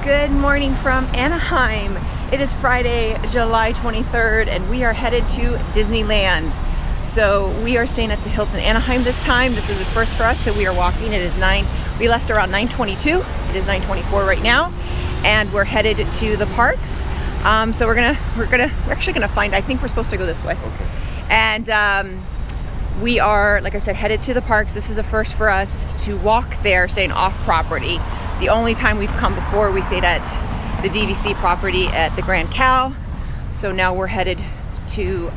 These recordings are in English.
Good morning from Anaheim. It is Friday, July 23rd, and we are headed to Disneyland. So we are staying at the Hilton Anaheim this time. This is the first for us, so we are walking. It is we left around 9:22. It is 9:24 right now, and we're headed to the parks. So we're actually gonna find. I think we're supposed to go this way. Okay. And we are, like I said, headed to the parks. This is a first for us to walk there, staying off property. The only time we've come before, we stayed at the DVC property at the Grand Cal. So now we're headed to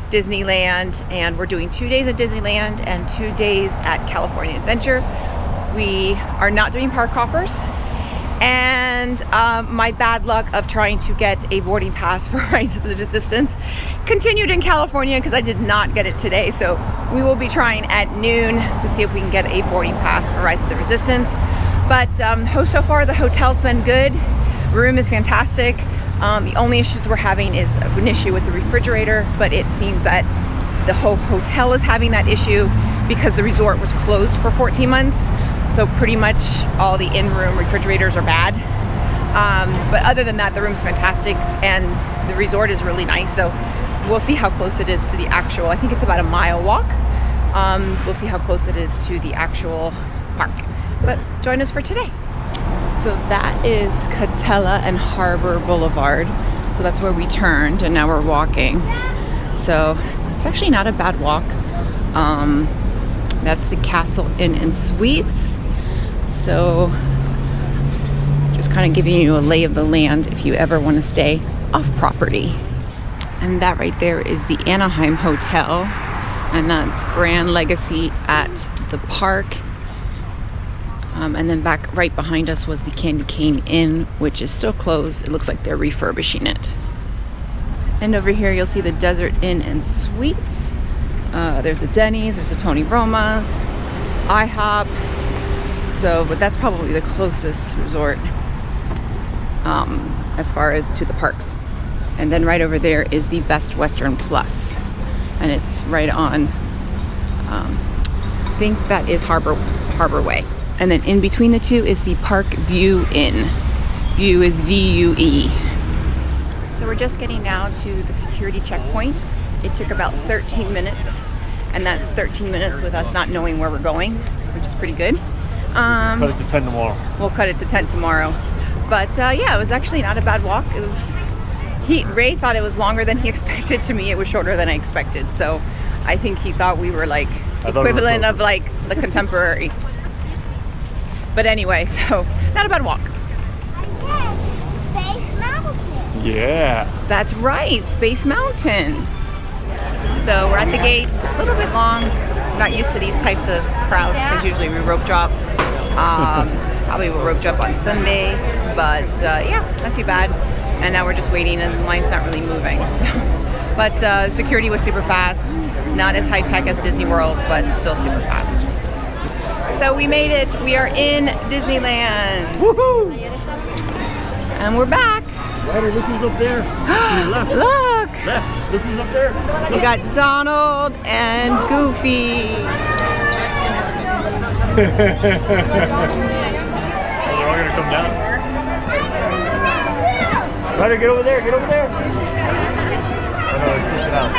Disneyland, and we're doing 2 days at Disneyland and 2 days at California Adventure. We are not doing park hoppers, and my bad luck of trying to get a boarding pass for Rides of the Resistance continued in California because I did not get it today. So we will be trying at noon to see if we can get a boarding pass for Rides of the Resistance. But so far the hotel's been good. Room is fantastic. The only issues we're having is an issue with the refrigerator, but it seems that the whole hotel is having that issue because the resort was closed for 14 months. So pretty much all the in-room refrigerators are bad. But other than that, the room's fantastic and the resort is really nice. So we'll see how close it is to the actual, I think it's about a mile walk. We'll see how close it is to the actual park. But join us for today. So that is Catella and Harbor Boulevard. So that's where we turned, and now we're walking. So it's actually not a bad walk. That's the Castle Inn and Suites. So just kind of giving you a lay of the land if you ever want to stay off property. And that right there is the Anaheim Hotel, and that's Grand Legacy at the park. And then back right behind us was the Candy Cane Inn, which is still closed. It looks like they're refurbishing it. And over here you'll see the Desert Inn and Suites. There's a Denny's, there's a Tony Roma's, IHOP. So, but that's probably the closest resort as far as to the parks. And then right over there is the Best Western Plus, and it's right on. I think that is Harbor Way. And then in between the two is the Park View Inn. View is V-U-E. So we're just getting now to the security checkpoint. It took about 13 minutes, and that's 13 minutes with us not knowing where we're going, which is pretty good. Cut it to 10 tomorrow. We'll cut it to 10 tomorrow. But yeah, it was actually not a bad walk. It was. Ray thought it was longer than he expected. To me, it was shorter than I expected. So I think he thought we were like equivalent of like the Contemporary. But anyway, so not a bad walk. Space Mountain. Yeah. That's right, Space Mountain. So we're at the gates, a little bit long. Not used to these types of crowds because usually we rope drop. Probably we'll rope drop on Sunday, but yeah, not too bad. And now we're just waiting, and the line's not really moving. So, but security was super fast. Not as high tech as Disney World, but still super fast. So we made it. We are in Disneyland. Woohoo! And we're back. Ryder, look who's up there. To your left. Look! Left. Look who's up there. We got Donald and Goofy. Oh, they're all gonna come down. Ryder, get over there. Get over there. Oh no, let's push it out.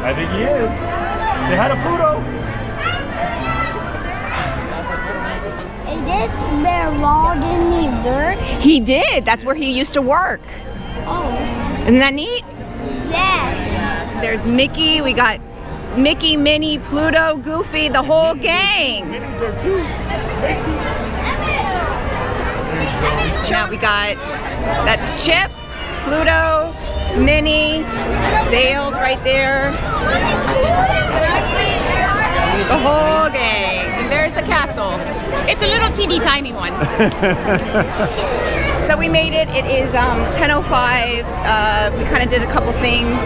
I think he is. They had a Pluto. Is this where Walt Disney worked? He did. That's where he used to work. Oh. Isn't that neat? Yes. There's Mickey. We got Mickey, Minnie, Pluto, Goofy, the whole gang. Minnie's there too. Now we got, that's Chip, Pluto, Minnie, Dale's right there. The whole gang. And there's the castle. It's a little teeny tiny one. So we made it. It is 10:05. We kind of did a couple things.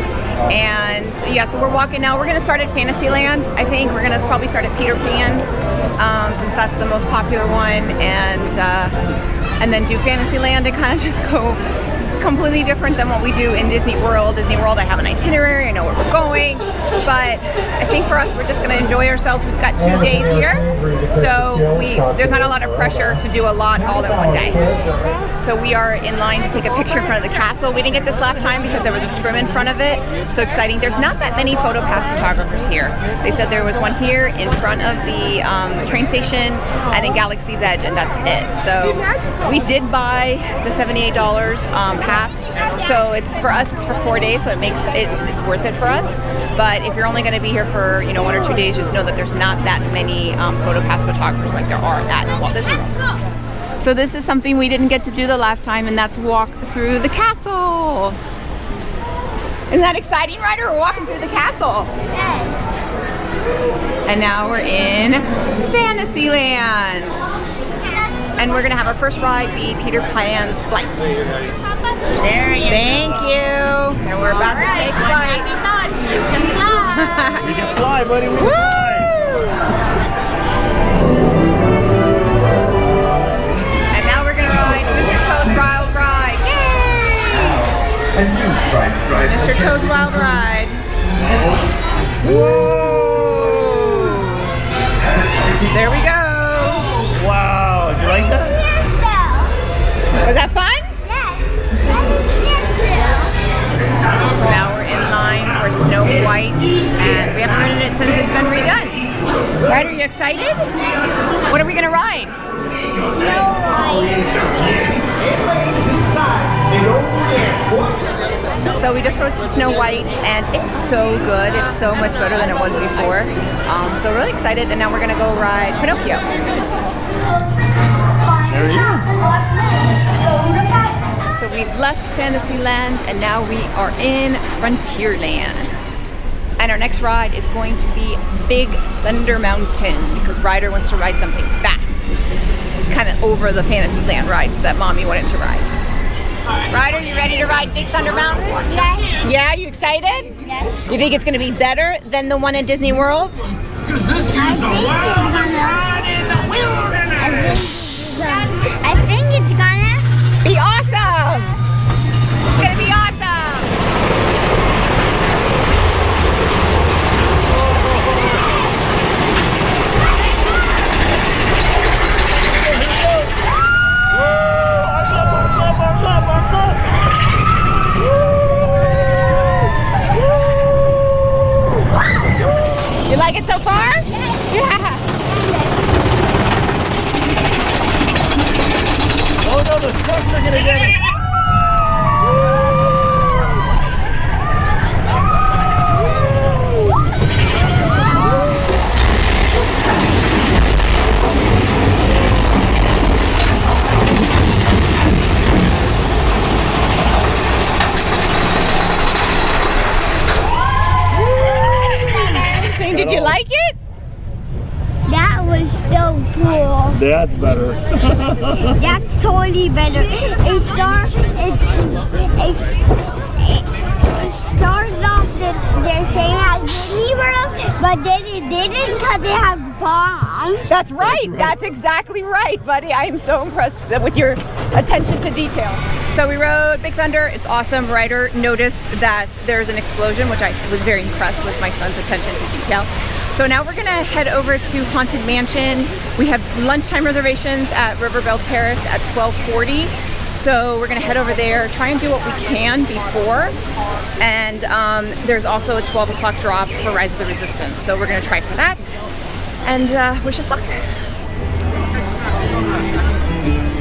And yeah, so we're walking now. We're going to start at Fantasyland. I think we're going to probably start at Peter Pan, since that's the most popular one. And then do Fantasyland and kind of just go completely different than what we do in Disney World. Disney World, I have an itinerary, I know where we're going, but I think for us, we're just gonna enjoy ourselves. We've got 2 days here, so there's not a lot of pressure to do a lot all in one day. So we are in line to take a picture in front of the castle. We didn't get this last time because there was a scrim in front of it. So exciting. There's not that many photo pass photographers here. They said there was one here in front of the train station and in Galaxy's Edge, and that's it. So we did buy the $78 pass. So it's for us, it's for 4 days, so it's worth it for us. But if you're only going to be here for 1 or 2 days, just know that there's not that many photo pass photographers like there are at Walt Disney World. So this is something we didn't get to do the last time, and that's walk through the castle. Isn't that exciting, Ryder? We're walking through the castle. And now we're in Fantasyland. And we're gonna have our first ride be Peter Pan's flight. There you go. Thank you. And we're about to take flight. You can fly. We can fly, buddy. We can fly. And now we're gonna ride Mr. Toad's Wild Ride. Yay! And you try to drive Mr. Toad's Wild Ride. Whoa! There we go. Wow, did you like that? Was that fun? Yes. So now we're in line for Snow White, and we haven't ridden it since it's been redone. Right, are you excited? What are we gonna ride? Snow White. So we just rode Snow White, and it's so good. It's so much better than it was before. So we're really excited, and now we're gonna go ride Pinocchio. There he is. So we've left Fantasyland, and now we are in Frontierland. And our next ride is going to be Big Thunder Mountain, because Ryder wants to ride something fast. He's kind of over the Fantasyland rides that Mommy wanted to ride. Ryder, you ready to ride Big Thunder Mountain? Yes. Yeah, you excited? Yes. You think it's going to be better than the one at Disney World? I think it's gonna Be awesome! It's going to be awesome! You like it so far? Yeah. Oh no, the trucks are gonna get it. Did you like it? That was so cool. That's better. That's totally better. It starts off the same as Disney World, but then it didn't because they have bombs. That's right. That's exactly right, buddy. I am so impressed with your attention to detail. So we rode Big Thunder. It's awesome. Ryder noticed that there's an explosion, which I was very impressed with my son's attention to detail. So now we're gonna head over to Haunted Mansion. We have lunchtime reservations at Belle Terrace at 12:40. So we're gonna head over there, try and do what we can before. And there's also a 12 o'clock drop for Rise of the Resistance. So we're gonna try for that. And wish us luck.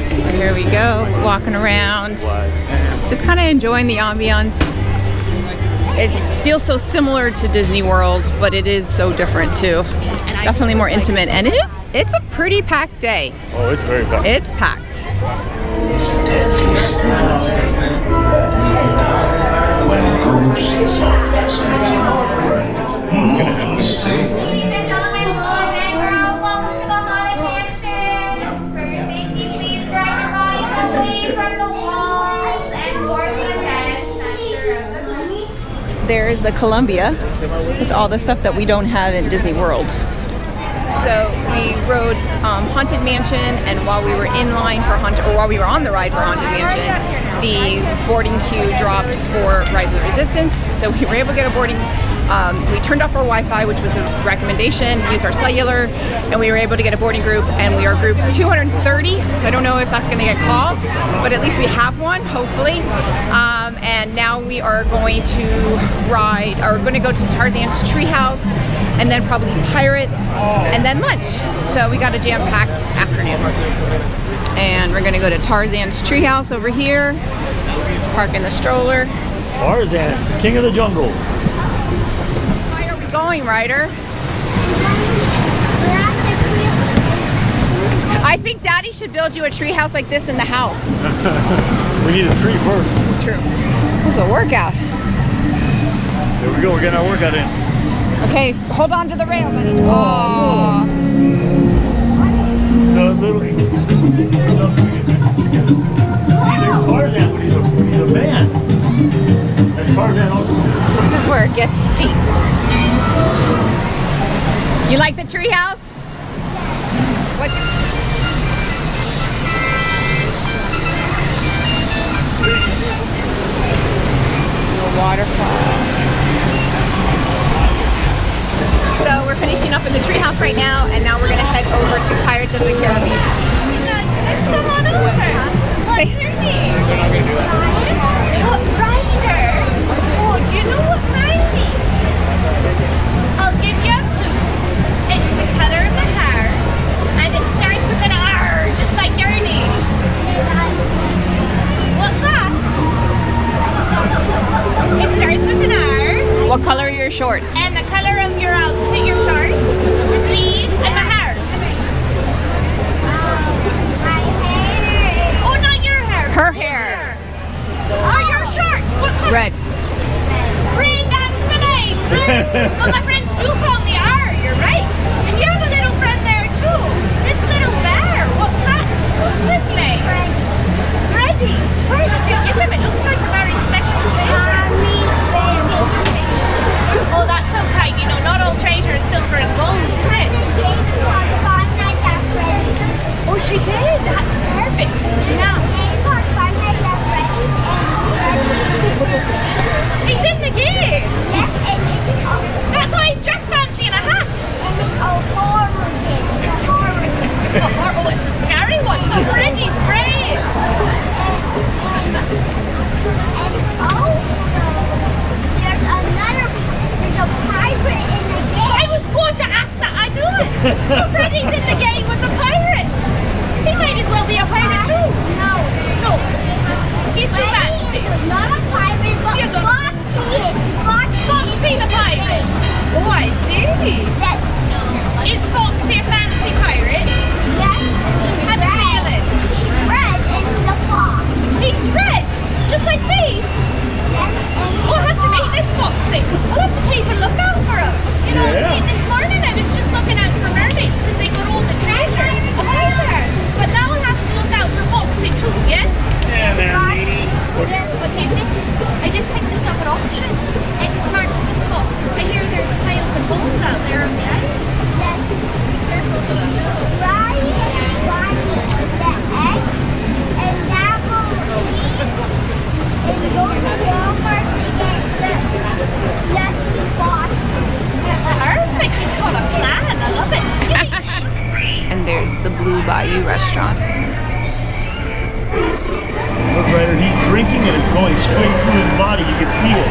So here we go, walking around. Just kind of enjoying the ambiance. It feels so similar to Disney World, but it is so different too. Definitely more intimate, and it's a pretty packed day. Oh, it's very packed. It's packed. when ghosts are present. There's the Columbia. It's all the stuff that we don't have in Disney World. So we rode Haunted Mansion, and while we were in line for while we were on the ride for Haunted Mansion, the boarding queue dropped for Rise of the Resistance. So we were able to get a boarding. We turned off our Wi-Fi, which was the recommendation, used our cellular, and we were able to get a boarding group, and we are group 230, so I don't know if that's going to get called, but at least we have one, hopefully. And now we are going to ride, or going to go to Tarzan's Treehouse, and then probably Pirates, and then lunch. So we got a jam-packed afternoon. And we're going to go to Tarzan's Treehouse over here, park in the stroller. Tarzan, king of the jungle. Going, Ryder? I think Daddy should build you a tree house like this in the house. We need a tree first. True. This is a workout. There we go, we're getting our workout in. Okay, hold on to the rail, buddy. Oh. The little... There's Tarzan when he's a man. There's Tarzan also. This is where it gets steep. You like the tree house? What's your... The waterfall. So we're finishing up in the tree house right now, and now we're gonna head over to Pirates of the Caribbean. Come on over. What's your name? They're not gonna do it. Ryder. Oh, do you know what my name is? I'll give you a clue. It's the color of the hair, and it starts with an R, just like your name. What's that? It starts with an R. What color are your shorts? And the color of your outfit, your shorts, your sleeves, and the hair. Oh, not your hair. Her hair. Or your shorts. What color? Red. Red, that's my name. Red. Well, my friends do call me R. You're right. And you have a little friend there too. This little bear. What's that? What's his name? Freddy. Where did you get him? It looks like a very special treasure. Oh, that's okay. You know, not all treasure is silver and gold, is it? Oh, she did. That's perfect. Now, he's in the game. That's why he's dressed fancy in a hat. Oh, it's a scary one. So Freddy's brave. I was going to ask that. I knew it. So Freddy's in the game with the pirate. He might as well be a pirate too. No. He's too fancy. Not a pirate, but Yes, Foxy. Foxy the pirate. Oh, I see. Is Foxy a fancy pirate? Yes, Had a feeling. he's red in the fox. He's red, just like me. Oh, I'll have to meet this Foxy. I'll have to keep a lookout for him. You know, Yeah. this morning I was just looking out for mermaids because they got all the treasure away there. But now I'll have to look out for Foxy too, yes? Yeah, man, lady. What do you think? I just picked this up at auction. X marks the spot. I hear there's piles of gold out there on the island. Perfect, he's got a plan. I love it. And there's the Blue Bayou restaurants. Look, Ryder, he's drinking and it's going straight through his body. You can see it.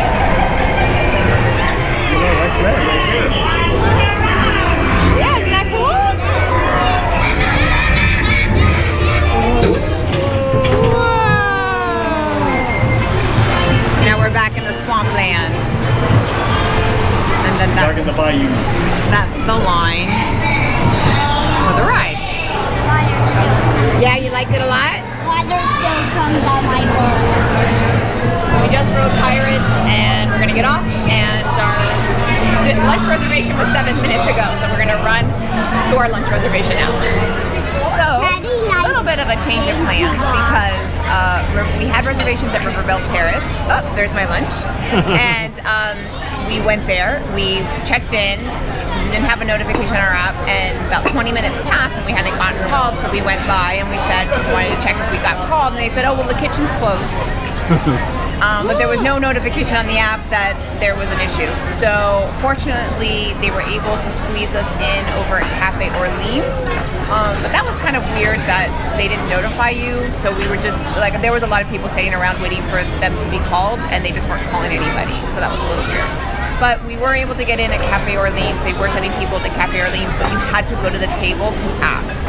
You know, that's red right there. Yeah, isn't that cool? Now we're back in the swamplands. And then Back in the bayou. that's the line for the ride. Yeah, you liked it a lot? Water still comes on my boat. So we just rode Pirates and we're gonna get off, and our lunch reservation was 7 minutes ago, so we're gonna run to our lunch reservation now. So a little bit of a change of plans because we had reservations at Belle Terrace. Oh, there's my lunch. And we went there, we checked in, didn't have a notification on our app, and about 20 minutes passed and we hadn't gotten called, so we went by and we said we wanted to check if we got called, and they said, oh, well, the kitchen's closed. But there was no notification on the app that there was an issue. So fortunately, they were able to squeeze us in over at Cafe Orleans. But that was kind of weird that they didn't notify you. So we were just like, there was a lot of people sitting around waiting for them to be called, and they just weren't calling anybody. So that was a little weird. But we were able to get in at Cafe Orleans. They were sending people to Cafe Orleans, but you had to go to the table to ask.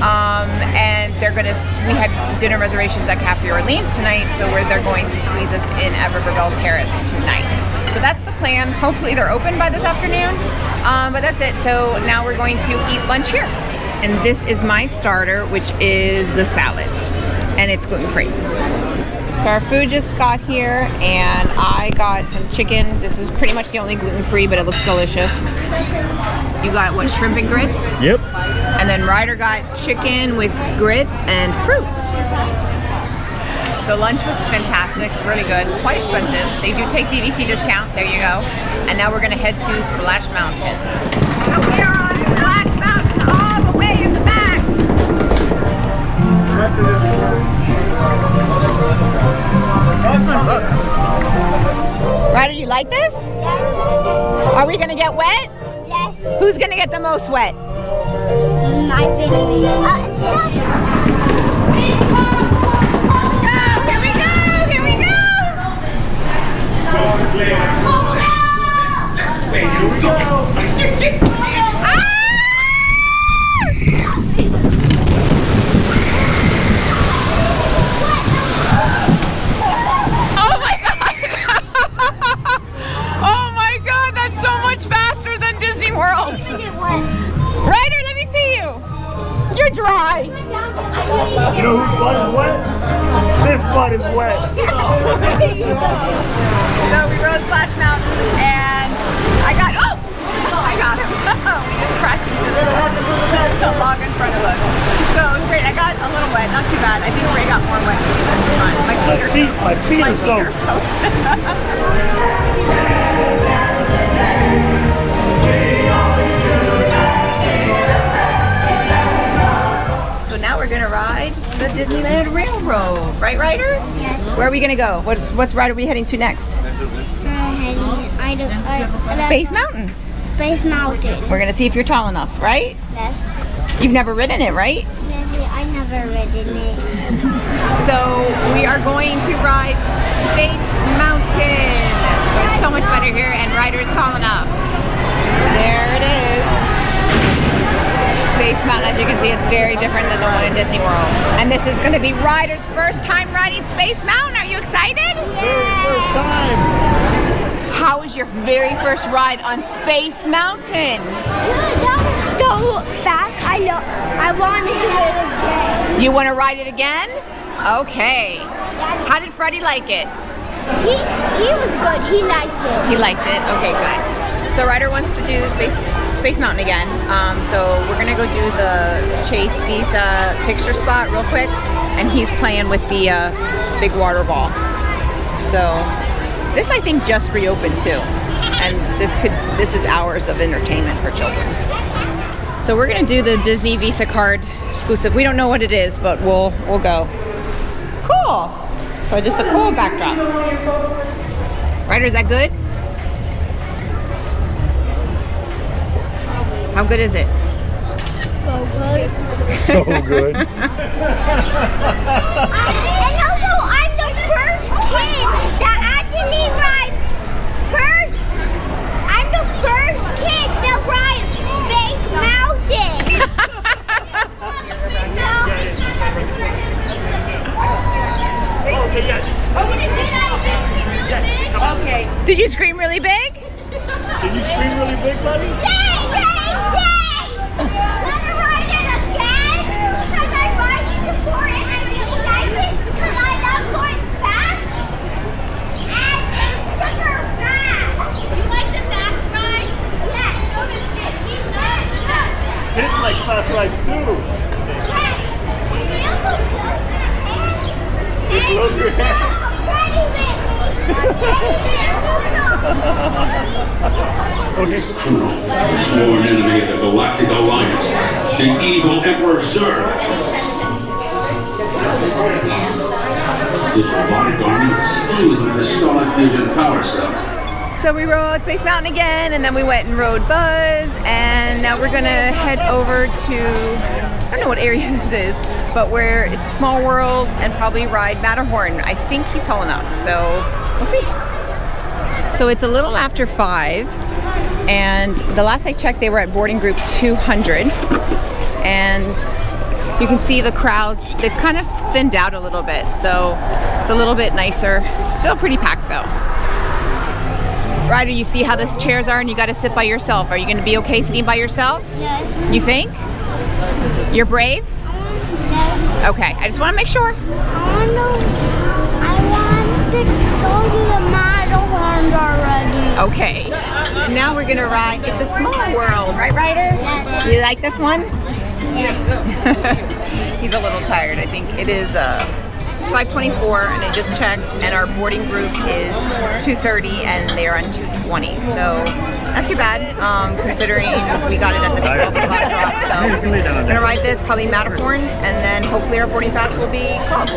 And we had dinner reservations at Cafe Orleans tonight, so they're going to squeeze us in at Belle Terrace tonight. So that's the plan. Hopefully they're open by this afternoon. But that's it. So now we're going to eat lunch here. And this is my starter, which is the salad. And it's gluten-free. So our food just got here, and I got some chicken. This is pretty much the only gluten-free, but it looks delicious. You got, what, shrimp and grits? Yep. And then Ryder got chicken with grits and fruits. So lunch was fantastic, really good, quite expensive. They do take DVC discount, there you go. And now we're gonna head to Splash Mountain. So we are on Splash Mountain all the way in the back. This one looks. Ryder, you like this? Yes. Are we gonna get wet? Yes. Who's gonna get the most wet? My baby. Stop. Here we go! Here we go! Oh my god! Oh my god, that's so much faster than Disney World! Ryder, let me see you! You're dry! You know whose butt is wet? This butt is wet. So we rode Splash Mountain, and I got him! We just crashed into the log in front of us. So it was great. I got a little wet, not too bad. I think Ray got more wet because that's fun. My feet are soaked. My feet are soaked. So now we're gonna ride the Disneyland Railroad, right, Ryder? Yes. Where are we gonna go? What's ride are we heading to next? Space Mountain. Space Mountain. We're gonna see if you're tall enough, right? Yes. You've never ridden it, right? I never ridden it. So we are going to ride Space Mountain. So it's so much better here, and Ryder's tall enough. There it is. Space Mountain, as you can see, it's very different than the one in Disney World. And this is going to be Ryder's first time riding Space Mountain. Are you excited? Very first time. How was your very first ride on Space Mountain? That was so fast. I want to do it again. You want to ride it again? Okay. How did Freddie like it? He was good. He liked it. He liked it? Okay, good. So Ryder wants to do Space Mountain again. So we're gonna go do the Chase Visa picture spot real quick, and he's playing with the big water ball. So this I think just reopened too, and this is hours of entertainment for children. So we're gonna do the Disney Visa card exclusive. We don't know what it is, but we'll go. Cool. So just a cool backdrop. Ryder, is that good? How good is it? So good. So good. And also, I'm the first kid that actually rides first. I'm the first kid that rides Space Mountain. Okay. Did you scream really big? Did you scream really big, buddy? It's like fast rides too. Just love your hand. Okay. Sworn enemy of the Galactic Alliance, the evil Emperor Zurg. This robotic army is stealing the Starlight Fusion power cells. So we rode Space Mountain again, and then we went and rode Buzz, and now we're gonna head over to, I don't know what area this is, but where it's a small world, and probably ride Matterhorn. I think he's tall enough, so we'll see. So it's a little after 5, and the last I checked, they were at boarding group 200, and you can see the crowds. They've kind of thinned out a little bit, so it's a little bit nicer. Still pretty packed though. Ryder, you see how the chairs are, and you got to sit by yourself. Are you going to be okay sitting by yourself? Yes. You think? You're brave? Yes. Okay, I just want to make sure. I want to go to the Matterhorn already. Okay. Now we're going to ride. It's a small world, right, Ryder? Yes. You like this one? Yes. He's a little tired. I think it is it's 5:24, and I just checked, and our boarding group is 2:30, and they're on 2:20. So not too bad, considering we got it at the 12 o'clock drop. So I'm gonna ride this, probably Matterhorn, and then hopefully our boarding pass will be called.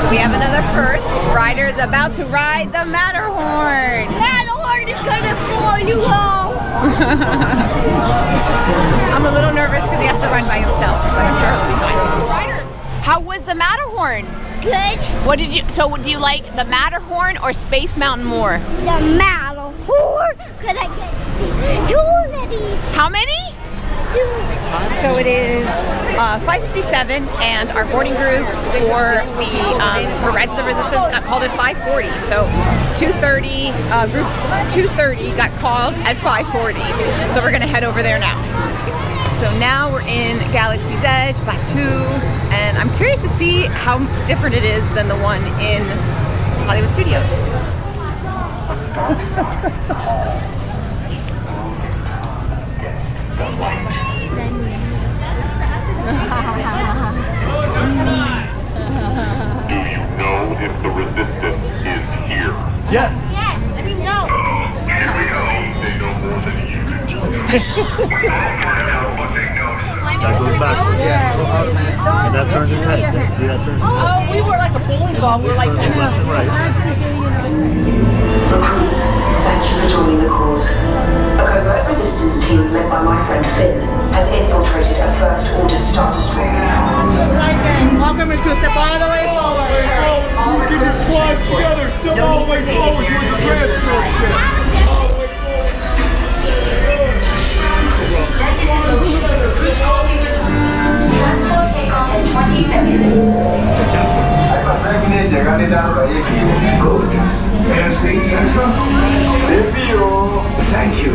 We have another first. Ryder is about to ride the Matterhorn. Matterhorn is gonna fall you all. I'm a little nervous because he has to ride by himself, but I'm sure he'll be fine. Ryder, how was the Matterhorn? Good. What did you? So, do you like the Matterhorn or Space Mountain more? The Matterhorn. Could I get 2 of these? How many? 2. So it is 5:57, and our boarding group for Rise of the Resistance got called at 5:40. So 2:30 group 2:30 got called at 5:40. So we're gonna head over there now. So now we're in Galaxy's Edge, Batu, and I'm curious to see how different it is than the one in Hollywood Studios. Do you know if the resistance is here? Yes. Yes, we know. Here we go. They know more than you do. That goes back. And that turns its head. See that turns its head? Oh, we were like a bowling ball. We were like, Left and right. Recruits, thank you for joining the cause. A covert resistance team led by my friend Finn has infiltrated a First Order Star Destroyer. Welcome to step all the way forward. Let's get the squads together. Step all the way forward towards the transport ship. Transport takeoff in 20 seconds. Good. Airspeed sensor? Thank you.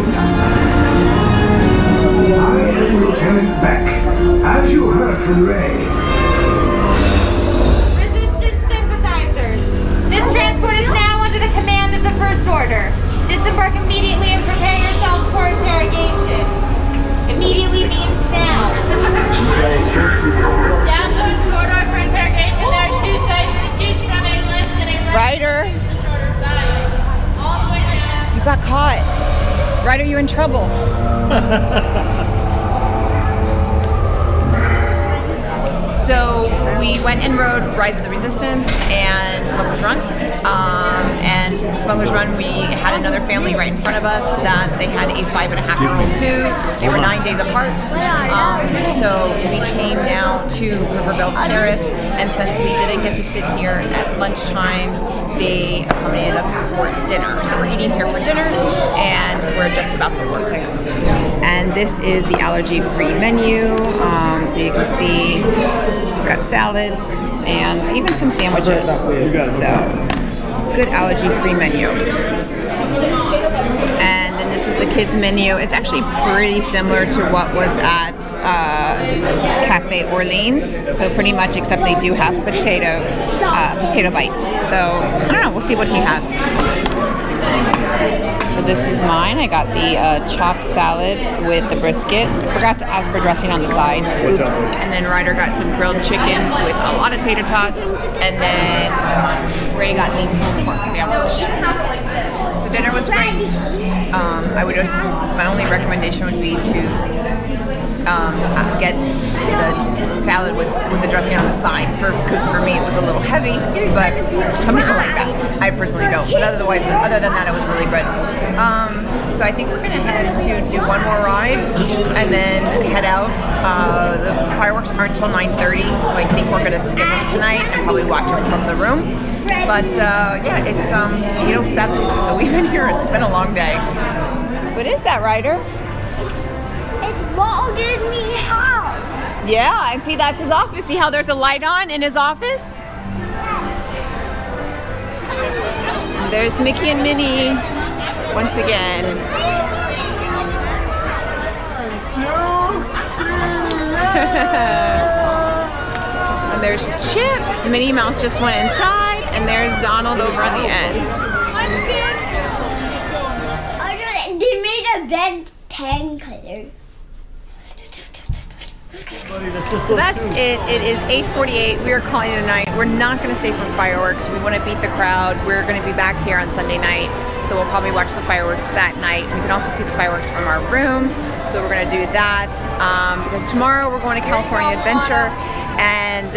I am Lieutenant Beck. As you heard from Ray. Resistance sympathizers. This transport is now under the command of the First Order. Disembark immediately and prepare yourselves for interrogation. Immediately means now. Down towards the corridor for interrogation. There are 2 sites to choose from, a left and a right. Ryder, Choose the shorter side. All the way down. you got caught. Ryder, you're in trouble. So we went and rode Rise of the Resistance and Smuggler's Run. And Smuggler's Run, we had another family right in front of us that they had a 5.5-year-old too. They were 9 days apart. So we came now to Belle Terrace, and since we didn't get to sit here at lunchtime, they accommodated us for dinner. So we're eating here for dinner, and we're just about to work. And this is the allergy-free menu. So you can see we've got salads and even some sandwiches. So good allergy-free menu. And then this is the kids menu. It's actually pretty similar to what was at Cafe Orleans. So pretty much, except they do have potato bites. So I don't know. We'll see what he has. So this is mine. I got the chopped salad with the brisket. Forgot to ask for dressing on the side. Oops. And then Ryder got some grilled chicken with a lot of tater tots. And then Ray got the pulled pork sandwich. So dinner was great. I would just, my only recommendation would be to get the salad with the dressing on the side, because for me it was a little heavy, but some people like that. I personally don't, but other than that, it was really good. So I think we're gonna head to do one more ride and then head out. The fireworks aren't until 9:30, so I think we're gonna skip them tonight and probably watch them from the room. But yeah, it's 8:07, so we've been here. It's been a long day. What is that, Ryder? It's Walt Disney house. Yeah, and see, that's his office. See how there's a light on in his office? There's Mickey and Minnie once again. And there's Chip. Minnie Mouse just went inside, and there's Donald over on the end. They made a Ben 10 color. So that's it. It is 8:48. We are calling it a night. We're not going to stay for fireworks. We want to beat the crowd. We're going to be back here on Sunday night, so we'll probably watch the fireworks that night. We can also see the fireworks from our room, so we're going to do that. Because tomorrow we're going to California Adventure, and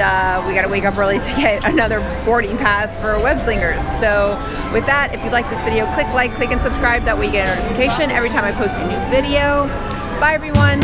we got to wake up early to get another boarding pass for Web Slingers. So with that, if you like this video, click like, click and subscribe. That way you get a notification every time I post a new video. Bye everyone.